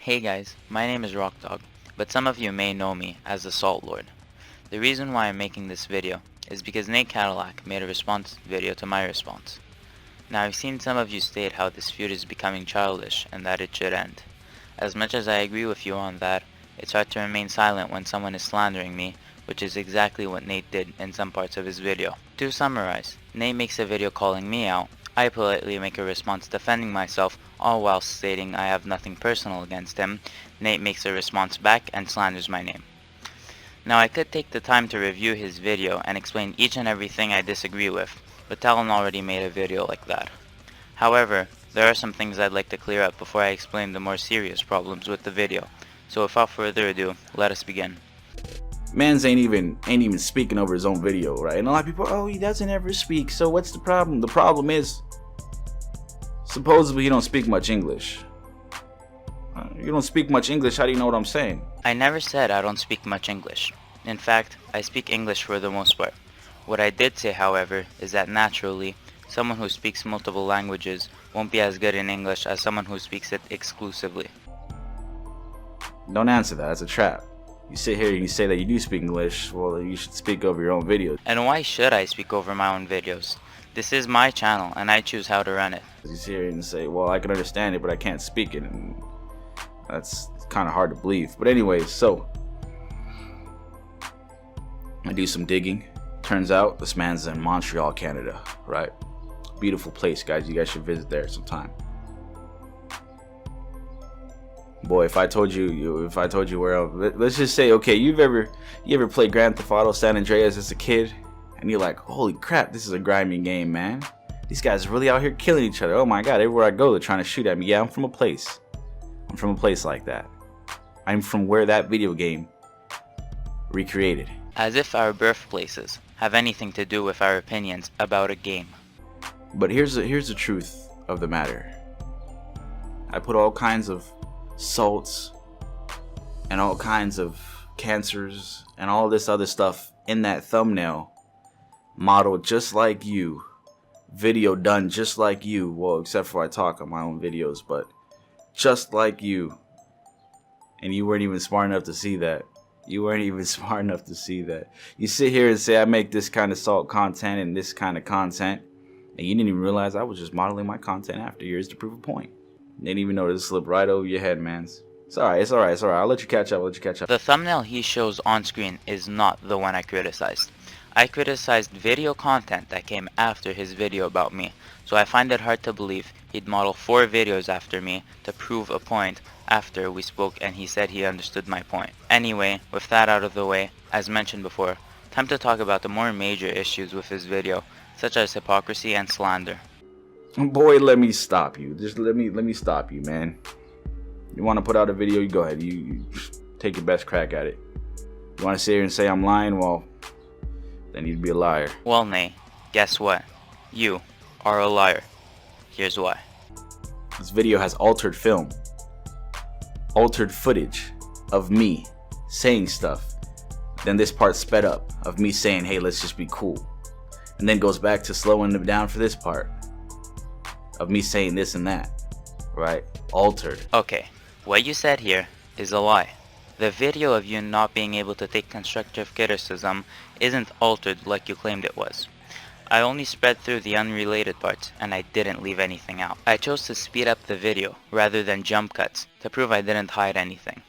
Hey guys, my name is Rockdog, but some of you may know me as the Salt Lord. The reason why I'm making this video is because Cadillac made a response video to my response. Now I've seen some of you state how this feud is becoming childish and that it should end. As much as I agree with you on that, it's hard to remain silent when someone is slandering me, which is exactly what Nate did in some parts of his video. To summarize, Nate makes a video calling me out, I politely make a response defending myself, all while stating I have nothing personal against him. Nate makes a response back and slanders my name. Now I could take the time to review his video and explain each and everything I disagree with, but Talon already made a video like that. However, there are some things I'd like to clear up before I explain the more serious problems with the video. So without further ado, let us begin. Mans ain't even speaking over his own video, right? And a lot of people, oh, he doesn't ever speak, so what's the problem? The problem is, supposedly you don't speak much English. You don't speak much English, how do you know what I'm saying? I never said I don't speak much English. In fact, I speak English for the most part. What I did say, however, is that naturally, someone who speaks multiple languages won't be as good in English as someone who speaks it exclusively. Don't answer that, that's a trap. You sit here and you say that you do speak English, well, you should speak over your own videos. And why should I speak over my own videos? This is my channel and I choose how to run it. You sit here and say, well, I can understand it, but I can't speak it, and that's kind of hard to believe. But anyways, so I do some digging. Turns out this man's in Montreal, Canada, right? Beautiful place, guys. You guys should visit there sometime. Boy, if I told you where, let's just say, okay, you ever played Grand Theft Auto San Andreas as a kid, and you're like, holy crap, this is a grimy game, man. These guys are really out here killing each other. Oh my god, everywhere I go, they're trying to shoot at me. Yeah, I'm from a place like that. I'm from where that video game recreated. As if our birthplaces have anything to do with our opinions about a game. But here's the truth of the matter. I put all kinds of salts and all kinds of cancers and all this other stuff in that thumbnail, modeled just like you, video done just like you, well, except for I talk on my own videos, but just like you, and you weren't even smart enough to see that. You sit here and say I make this kind of salt content and this kind of content, and you didn't even realize I was just modeling my content after yours to prove a point. Didn't even know this slipped right over your head, man. It's alright. I'll let you catch up. The thumbnail he shows on screen is not the one I criticized. I criticized video content that came after his video about me, so I find it hard to believe he'd model 4 videos after me to prove a point after we spoke and he said he understood my point. Anyway, with that out of the way, as mentioned before, time to talk about the more major issues with his video, such as hypocrisy and slander. Boy, let me stop you. Just let me stop you, man. You want to put out a video, you go ahead. You take your best crack at it. You want to sit here and say I'm lying? Well, then you'd be a liar. Well, Nay, guess what? You are a liar. Here's why. This video has altered film, altered footage of me saying stuff. Then this part sped up of me saying, hey, let's just be cool. And then goes back to slowing them down for this part of me saying this and that, right? Altered. Okay, what you said here is a lie. The video of you not being able to take constructive criticism isn't altered like you claimed it was. I only spread through the unrelated parts and I didn't leave anything out. I chose to speed up the video rather than jump cuts to prove I didn't hide anything.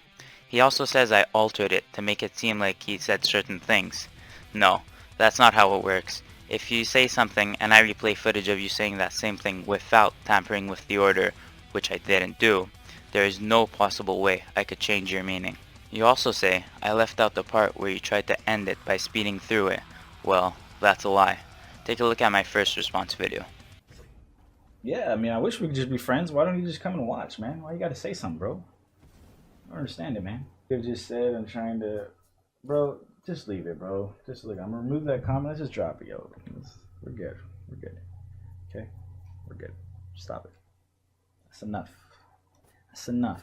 He also says I altered it to make it seem like he said certain things. No, that's not how it works. If you say something and I replay footage of you saying that same thing without tampering with the order, which I didn't do, there is no possible way I could change your meaning. You also say I left out the part where you tried to end it by speeding through it. Well, that's a lie. Take a look at my first response video. Yeah, I mean, I wish we could just be friends. Why don't you just come and watch, man? Why you gotta say something, bro? I don't understand it, man. You could've just said I'm trying to... Bro, just leave it, bro. Just look, I'm gonna remove that comment. Let's just drop it, yo. We're good. Okay? We're good. Stop it. That's enough.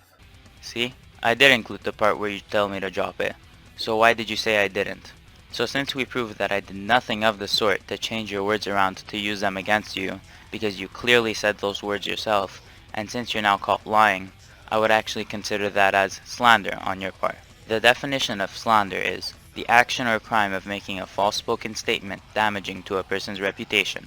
See? I did include the part where you tell me to drop it. So why did you say I didn't? So since we proved that I did nothing of the sort to change your words around to use them against you, because you clearly said those words yourself, and since you're now caught lying, I would actually consider that as slander on your part. The definition of slander is the action or crime of making a false spoken statement damaging to a person's reputation.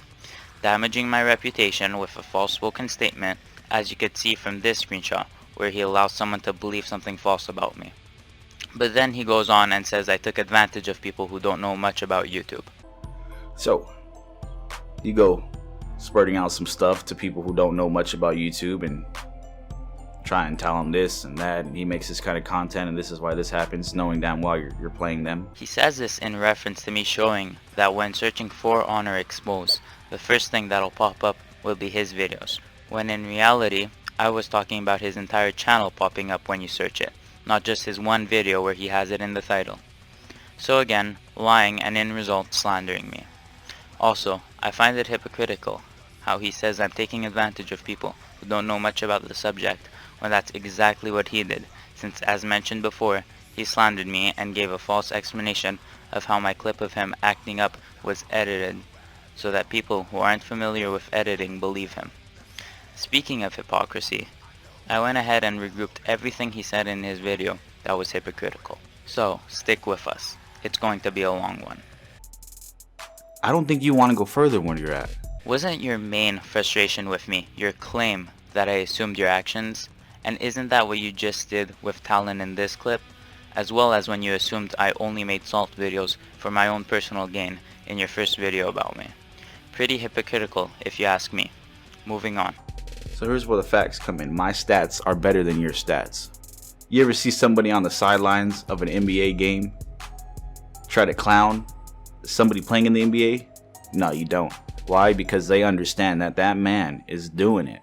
Damaging my reputation with a false spoken statement, as you could see from this screenshot, where he allows someone to believe something false about me. But then he goes on and says I took advantage of people who don't know much about YouTube. So, you go spurting out some stuff to people who don't know much about YouTube and try and tell them this and that, and he makes this kind of content and this is why this happens, knowing damn well you're playing them. He says this in reference to me showing that when searching for Honor Expose, the first thing that'll pop up will be his videos, when in reality I was talking about his entire channel popping up when you search it, not just his one video where he has it in the title. So again, lying and in result slandering me. Also, I find it hypocritical how he says I'm taking advantage of people who don't know much about the subject, when that's exactly what he did, since as mentioned before, he slandered me and gave a false explanation of how my clip of him acting up was edited, so that people who aren't familiar with editing believe him. Speaking of hypocrisy, I went ahead and regrouped everything he said in his video that was hypocritical. So, stick with us. It's going to be a long one. I don't think you want to go further where you're at. Wasn't your main frustration with me your claim that I assumed your actions? And isn't that what you just did with Talon in this clip? As well as when you assumed I only made salt videos for my own personal gain in your first video about me. Pretty hypocritical if you ask me. Moving on. So here's where the facts come in. My stats are better than your stats. You ever see somebody on the sidelines of an NBA game try to clown somebody playing in the NBA? No, you don't. Why? Because they understand that that man is doing it,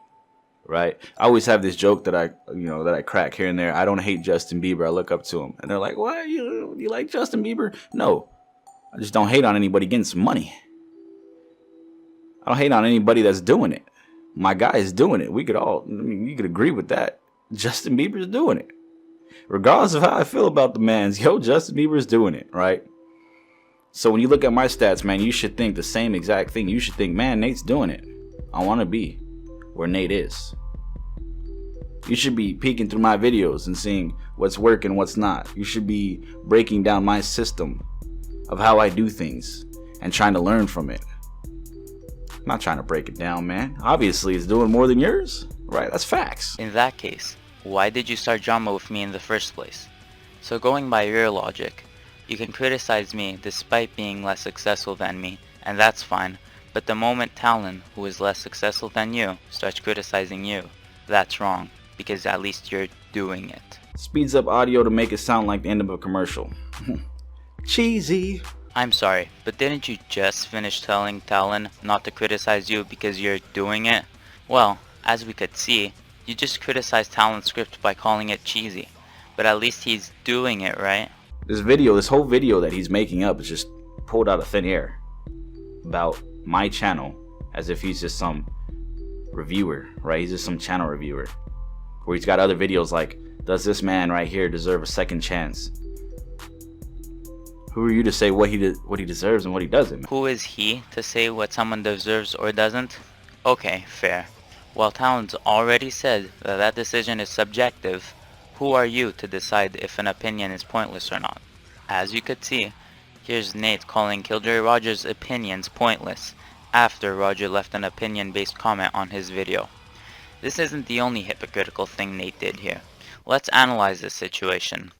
right? I always have this joke that I crack here and there. I don't hate Justin Bieber. I look up to him, and they're like, "What? You like Justin Bieber?" No, I just don't hate on anybody getting some money. I don't hate on anybody that's doing it. My guy is doing it. You could agree with that. Justin Bieber's doing it. Regardless of how I feel about the man's, Justin Bieber's doing it, right? So when you look at my stats, man, you should think the same exact thing. You should think, man, Nate's doing it. I want to be where Nate is. You should be peeking through my videos and seeing what's working, what's not. You should be breaking down my system of how I do things and trying to learn from it. I'm not trying to break it down, man. Obviously, it's doing more than yours, right? That's facts. In that case, why did you start drama with me in the first place? So going by your logic, you can criticize me despite being less successful than me, and that's fine, but the moment Talon, who is less successful than you, starts criticizing you, that's wrong, because at least you're doing it. Speeds up audio to make it sound like the end of a commercial. Cheesy. I'm sorry, but didn't you just finish telling Talon not to criticize you because you're doing it? Well, as we could see, you just criticized Talon's script by calling it cheesy, but at least he's doing it, right? This whole video that he's making up is just pulled out of thin air about my channel, as if he's just some reviewer, right? He's just some channel reviewer, where he's got other videos like, does this man right here deserve a second chance? Who are you to say what he deserves and what he doesn't? Who is he to say what someone deserves or doesn't? Okay, fair. While Talon's already said that that decision is subjective, who are you to decide if an opinion is pointless or not? As you could see, here's Nate calling Killjoy Rogers' opinions pointless after Roger left an opinion-based comment on his video. This isn't the only hypocritical thing Nate did here. Let's analyze this situation.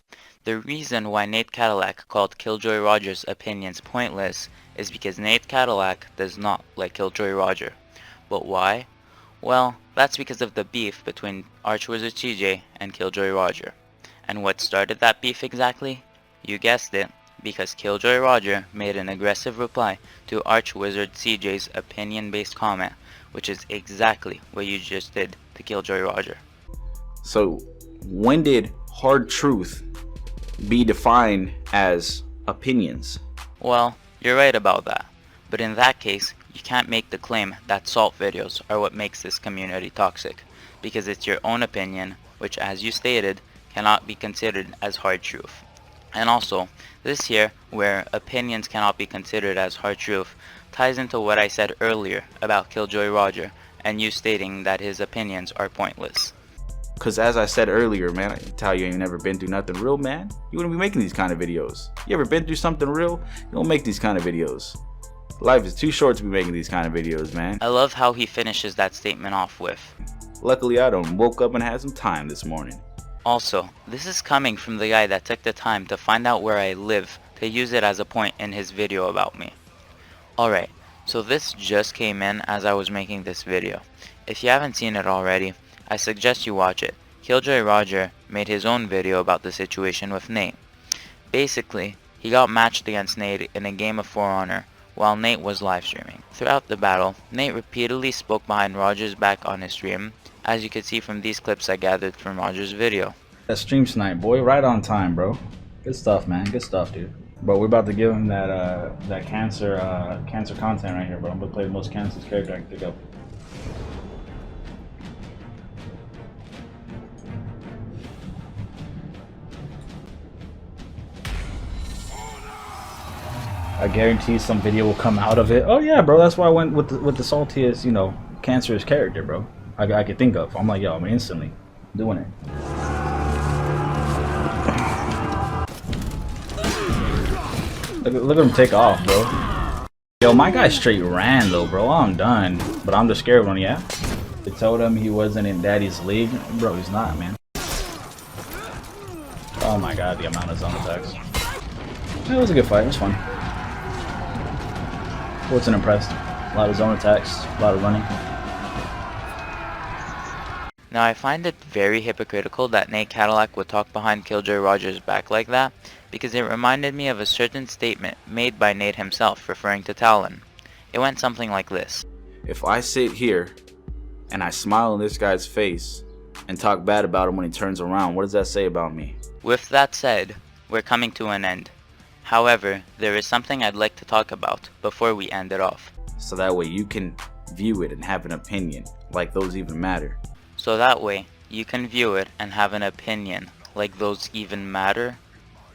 The reason why Nate Cadillac called Killjoy Rogers' opinions pointless is because Nate Cadillac does not like Killjoy Roger. But why? Well, that's because of the beef between Archwizard CJ and Killjoy Roger. And what started that beef exactly? You guessed it, because Killjoy Roger made an aggressive reply to Archwizard CJ's opinion-based comment, which is exactly what you just did to Killjoy Roger. So, when did hard truth be defined as opinions? Well, you're right about that. But in that case, you can't make the claim that salt videos are what makes this community toxic, because it's your own opinion, which as you stated, cannot be considered as hard truth. And also, this here, where opinions cannot be considered as hard truth, ties into what I said earlier about Killjoy Roger, and you stating that his opinions are pointless. Cause as I said earlier, man, I can tell you ain't never been through nothing real, man. You wouldn't be making these kind of videos. You ever been through something real? You don't make these kind of videos. Life is too short to be making these kind of videos, man. I love how he finishes that statement off with, Luckily, I done woke up and had some time this morning. also, this is coming from the guy that took the time to find out where I live to use it as a point in his video about me. Alright, so this just came in as I was making this video. If you haven't seen it already, I suggest you watch it. Killjoy Roger made his own video about the situation with Nate. Basically, he got matched against Nate in a game of For Honor while Nate was live streaming. Throughout the battle, Nate repeatedly spoke behind Roger's back on his stream, as you can see from these clips I gathered from Roger's video. That stream snipe, boy, right on time, bro. Good stuff, man. Good stuff, dude. But we're about to give him that cancer content right here, bro. I'm gonna play the most cancerous character I can pick up. I guarantee some video will come out of it. Oh yeah, bro. That's why I went with the saltiest, you know, cancerous character, bro. I could think of. I'm like, yo, I'm instantly doing it. Look at him take off, bro. Yo, my guy straight ran though, bro. I'm done. But I'm the scared one, yeah. They told him he wasn't in Daddy's league, bro. He's not, man. Oh my god, the amount of zone attacks. It was a good fight. It was fun. Wasn't impressed. A lot of zone attacks, a lot of running. Now I find it very hypocritical that Nate Cadillac would talk behind Killjoy Roger's back like that, because it reminded me of a certain statement made by Nate himself referring to Talon. It went something like this. If I sit here and I smile in this guy's face and talk bad about him when he turns around, what does that say about me? With that said, we're coming to an end. However, there is something I'd like to talk about before we end it off. So that way you can view it and have an opinion, like those even matter. So that way, you can view it and have an opinion, like those even matter?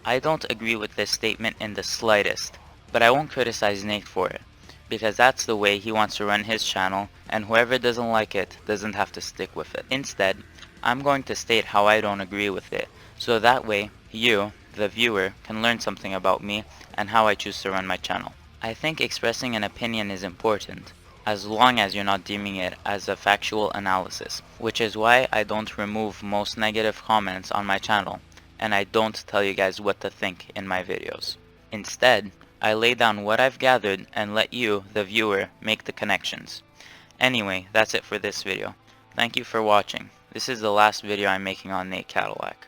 I don't agree with this statement in the slightest, but I won't criticize Nate for it, because that's the way he wants to run his channel, and whoever doesn't like it doesn't have to stick with it. Instead, I'm going to state how I don't agree with it, so that way, you, the viewer, can learn something about me and how I choose to run my channel. I think expressing an opinion is important, as long as you're not deeming it as a factual analysis, which is why I don't remove most negative comments on my channel, and I don't tell you guys what to think in my videos. Instead, I lay down what I've gathered and let you, the viewer, make the connections. Anyway, that's it for this video. Thank you for watching. This is the last video I'm making on Nate Cadillac.